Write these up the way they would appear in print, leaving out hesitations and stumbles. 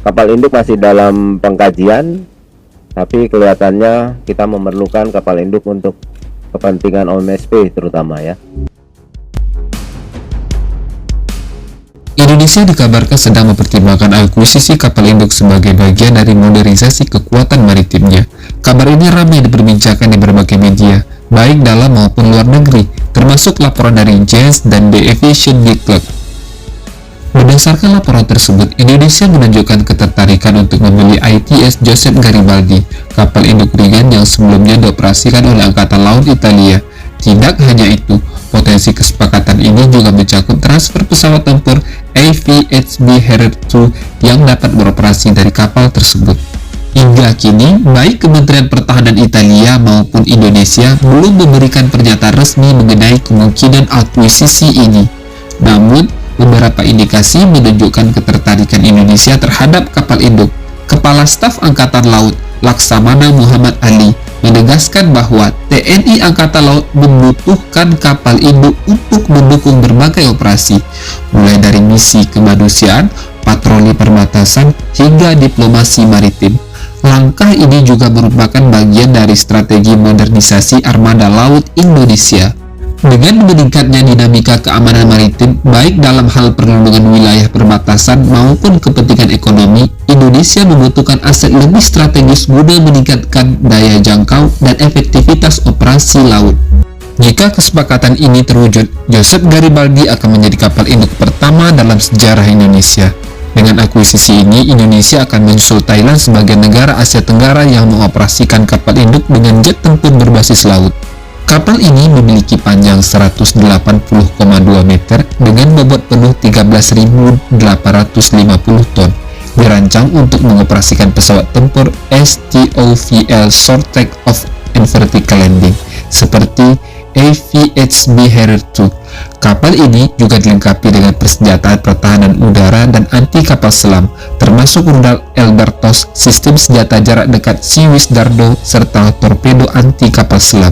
Kapal induk masih dalam pengkajian, tapi kelihatannya kita memerlukan kapal induk untuk kepentingan OMSP terutama ya. Indonesia dikabarkan sedang mempertimbangkan akuisisi kapal induk sebagai bagian dari modernisasi kekuatan maritimnya. Kabar ini ramai diperbincangkan di berbagai media, baik dalam maupun luar negeri, termasuk laporan dari JAS dan The Aviation Weekly. Berdasarkan laporan tersebut, Indonesia menunjukkan ketertarikan untuk membeli ITS Joseph Garibaldi, kapal induk ringan yang sebelumnya dioperasikan oleh Angkatan Laut Italia. Tidak hanya itu, potensi kesepakatan ini juga mencakup transfer pesawat tempur AVHB Harrier II yang dapat beroperasi dari kapal tersebut. Hingga kini, baik Kementerian Pertahanan Italia maupun Indonesia belum memberikan pernyataan resmi mengenai kemungkinan akuisisi ini. Namun, beberapa indikasi menunjukkan ketertarikan Indonesia terhadap kapal induk. Kepala Staf Angkatan Laut, Laksamana Muhammad Ali, menegaskan bahwa TNI Angkatan Laut membutuhkan kapal induk untuk mendukung berbagai operasi, mulai dari misi kemanusiaan, patroli perbatasan, hingga diplomasi maritim. Langkah ini juga merupakan bagian dari strategi modernisasi armada laut Indonesia. Dengan meningkatnya dinamika keamanan maritim, baik dalam hal perlindungan wilayah perbatasan maupun kepentingan ekonomi, Indonesia membutuhkan aset lebih strategis guna meningkatkan daya jangkau dan efektivitas operasi laut. Jika kesepakatan ini terwujud, Joseph Garibaldi akan menjadi kapal induk pertama dalam sejarah Indonesia. Dengan akuisisi ini, Indonesia akan menyusul Thailand sebagai negara Asia Tenggara yang mengoperasikan kapal induk dengan jet tempur berbasis laut. Kapal ini memiliki panjang 180,2 meter dengan bobot penuh 13.850 ton. Dirancang untuk mengoperasikan pesawat tempur STOVL Short Take Off and Vertical Landing seperti AVHB Harrier II. Kapal ini juga dilengkapi dengan persenjataan pertahanan udara dan anti kapal selam, termasuk rudal Albatros, sistem senjata jarak dekat Sea-Wish Dardo, serta torpedo anti kapal selam.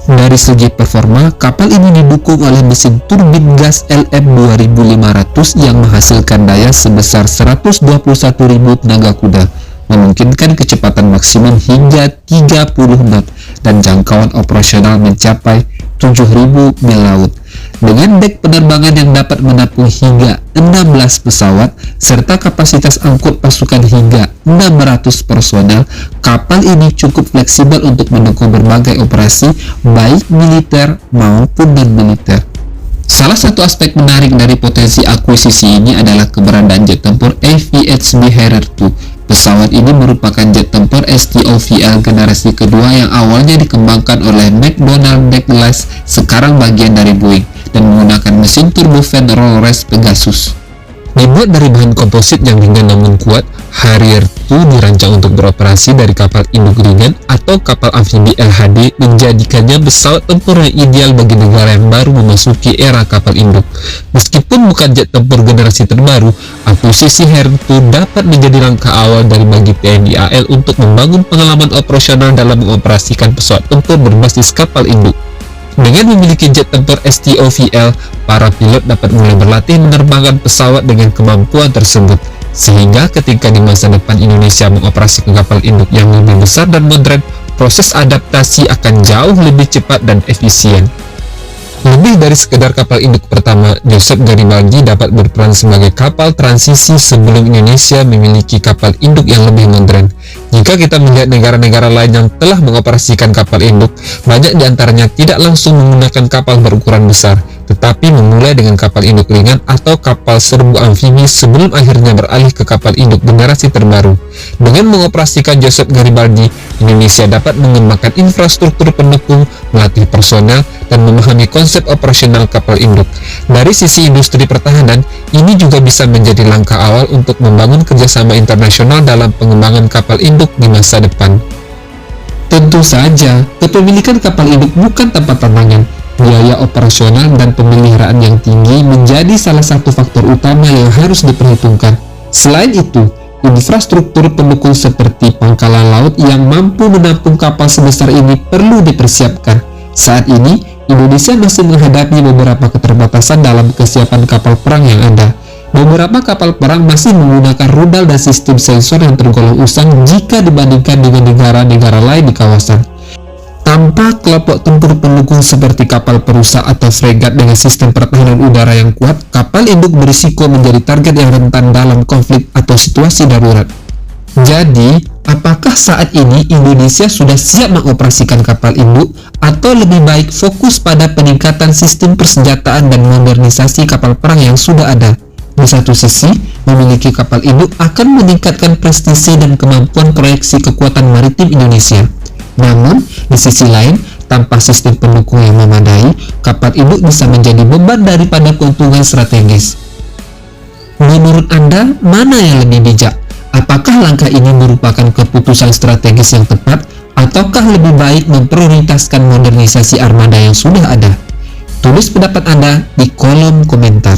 Dari segi performa, kapal ini didukung oleh mesin turbin gas LM2500 yang menghasilkan daya sebesar 121.000 tenaga kuda, memungkinkan kecepatan maksimum hingga 30 knot dan jangkauan operasional mencapai 7.000 mil laut. Dengan dek penerbangan yang dapat menampung hingga 16 pesawat serta kapasitas angkut pasukan hingga 600 personel, kapal ini cukup fleksibel untuk mendukung berbagai operasi baik militer maupun non-militer. Salah satu aspek menarik dari potensi akuisisi ini adalah keberadaan jet tempur AVHB Harrier II. Pesawat ini merupakan jet tempur STOVL generasi kedua yang awalnya dikembangkan oleh McDonnell Douglas, sekarang bagian dari Boeing, dan menggunakan mesin turbofan Rolls-Royce Pegasus. Dibuat dari bahan komposit yang ringan namun kuat, Harrier II dirancang untuk beroperasi dari kapal induk ringan atau kapal amfibi LHD, menjadikannya pesawat tempur yang ideal bagi negara yang baru memasuki era kapal induk. Meskipun bukan jet tempur generasi terbaru, akuisisi Harrier II dapat menjadi langkah awal dari bagi TNI AL untuk membangun pengalaman operasional dalam mengoperasikan pesawat tempur berbasis kapal induk. Dengan memiliki jet tempur STOVL, para pilot dapat mulai berlatih menerbangkan pesawat dengan kemampuan tersebut, sehingga ketika di masa depan Indonesia mengoperasikan kapal induk yang lebih besar dan modern, proses adaptasi akan jauh lebih cepat dan efisien. Lebih dari sekedar kapal induk pertama, Joseph Garibaldi dapat berperan sebagai kapal transisi sebelum Indonesia memiliki kapal induk yang lebih modern. Jika kita melihat negara-negara lain yang telah mengoperasikan kapal induk, banyak diantaranya tidak langsung menggunakan kapal berukuran besar, tetapi memulai dengan kapal induk ringan atau kapal serbu amfibi sebelum akhirnya beralih ke kapal induk generasi terbaru. Dengan mengoperasikan Joseph Garibaldi, Indonesia dapat mengembangkan infrastruktur pendukung, melatih personel, dan memahami konsep operasional kapal induk. Dari sisi industri pertahanan, ini juga bisa menjadi langkah awal untuk membangun kerjasama internasional dalam pengembangan kapal induk di masa depan. Tentu saja, kepemilikan kapal induk bukan tanpa tantangan. Biaya operasional dan pemeliharaan yang tinggi menjadi salah satu faktor utama yang harus diperhitungkan. Selain itu, infrastruktur pendukung seperti pangkalan laut yang mampu menampung kapal sebesar ini perlu dipersiapkan. Saat ini, Indonesia masih menghadapi beberapa keterbatasan dalam kesiapan kapal perang yang ada. Beberapa kapal perang masih menggunakan rudal dan sistem sensor yang tergolong usang jika dibandingkan dengan negara-negara lain di kawasan. Tanpa kelompok tempur pendukung seperti kapal perusak atau fregat dengan sistem pertahanan udara yang kuat, kapal induk berisiko menjadi target yang rentan dalam konflik atau situasi darurat. Jadi, apakah saat ini Indonesia sudah siap mengoperasikan kapal induk atau lebih baik fokus pada peningkatan sistem persenjataan dan modernisasi kapal perang yang sudah ada? Di satu sisi, memiliki kapal induk akan meningkatkan prestisi dan kemampuan proyeksi kekuatan maritim Indonesia. Namun, di sisi lain, tanpa sistem pendukung yang memadai, kapal induk bisa menjadi beban daripada keuntungan strategis. Menurut Anda, mana yang lebih bijak? Apakah langkah ini merupakan keputusan strategis yang tepat, ataukah lebih baik memprioritaskan modernisasi armada yang sudah ada? Tulis pendapat Anda di kolom komentar.